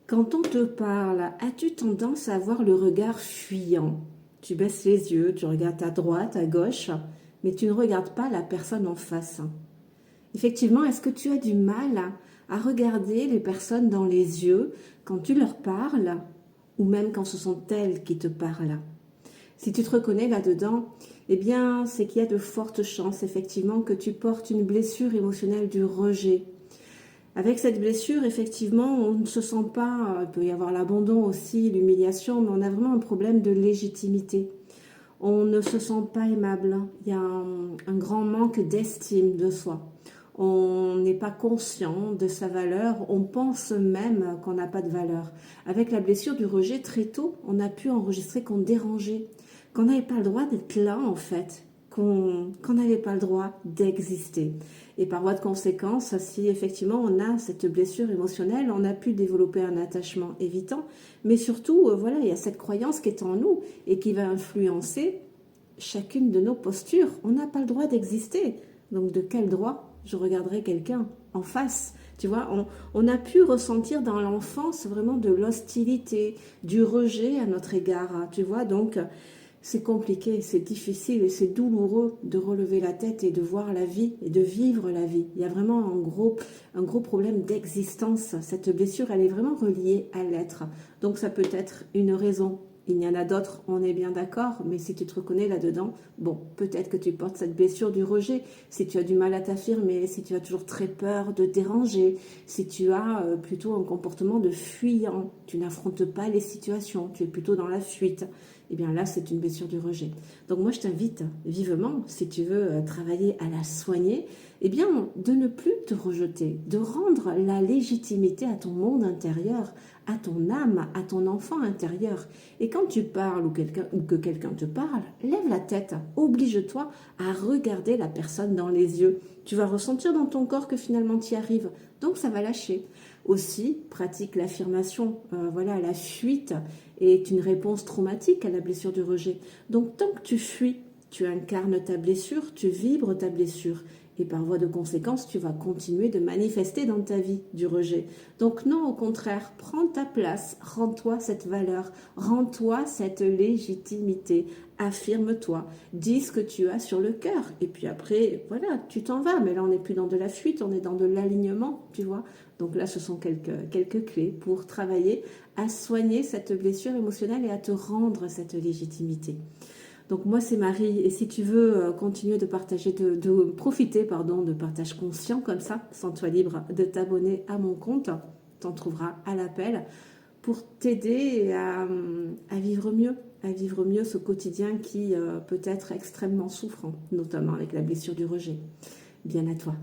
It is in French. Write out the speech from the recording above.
Quand on te parle, as-tu tendance à avoir le regard fuyant? Tu baisses les yeux, tu regardes à droite, à gauche, mais tu ne regardes pas la personne en face. Effectivement, est-ce que tu as du mal à regarder les personnes dans les yeux quand tu leur parles ou même quand ce sont elles qui te parlent? Si tu te reconnais là-dedans, eh bien, c'est qu'il y a de fortes chances effectivement que tu portes une blessure émotionnelle du rejet. Avec cette blessure, effectivement, on ne se sent pas, il peut y avoir l'abandon aussi, l'humiliation, mais on a vraiment un problème de légitimité. On ne se sent pas aimable, il y a un grand manque d'estime de soi. On n'est pas conscient de sa valeur, on pense même qu'on n'a pas de valeur. Avec la blessure du rejet, très tôt, on a pu enregistrer qu'on dérangeait, qu'on n'avait pas le droit d'être là en fait, qu'on n'avait pas le droit d'exister. Et par voie de conséquence, si effectivement on a cette blessure émotionnelle, on a pu développer un attachement évitant, mais surtout, voilà, il y a cette croyance qui est en nous et qui va influencer chacune de nos postures. On n'a pas le droit d'exister. Donc de quel droit je regarderai quelqu'un en face? Tu vois, on a pu ressentir dans l'enfance vraiment de l'hostilité, du rejet à notre égard. Tu vois, donc c'est compliqué, c'est difficile et c'est douloureux de relever la tête et de voir la vie et de vivre la vie. Il y a vraiment un gros problème d'existence. Cette blessure, elle est vraiment reliée à l'être. Donc ça peut être une raison. Il y en a d'autres, on est bien d'accord, mais si tu te reconnais là-dedans, bon, peut-être que tu portes cette blessure du rejet, si tu as du mal à t'affirmer, si tu as toujours très peur de déranger, si tu as plutôt un comportement de fuyant, tu n'affrontes pas les situations, tu es plutôt dans la fuite, eh bien là, c'est une blessure du rejet. Donc moi, je t'invite vivement, si tu veux travailler à la soigner, eh bien, de ne plus te rejeter, de rendre la légitimité à ton monde intérieur, à ton âme, à ton enfant intérieur. Et quand tu parles ou que quelqu'un te parle, lève la tête, oblige-toi à regarder la personne dans les yeux. Tu vas ressentir dans ton corps que finalement tu y arrives, donc ça va lâcher. Aussi, pratique l'affirmation. Voilà, la fuite est une réponse traumatique à la blessure du rejet. Donc tant que tu fuis, tu incarnes ta blessure, tu vibres ta blessure. Et par voie de conséquence, tu vas continuer de manifester dans ta vie du rejet. Donc non, au contraire, prends ta place, rends-toi cette valeur, rends-toi cette légitimité, affirme-toi, dis ce que tu as sur le cœur. Et puis après, voilà, tu t'en vas. Mais là, on n'est plus dans de la fuite, on est dans de l'alignement, tu vois. Donc là, ce sont quelques clés pour travailler à soigner cette blessure émotionnelle et à te rendre cette légitimité. Donc moi c'est Marie et si tu veux continuer de partager, de profiter pardon, de partage conscient comme ça, sens-toi libre de t'abonner à mon compte, t'en trouveras à l'appel pour t'aider à vivre mieux ce quotidien qui peut être extrêmement souffrant, notamment avec la blessure du rejet. Bien à toi.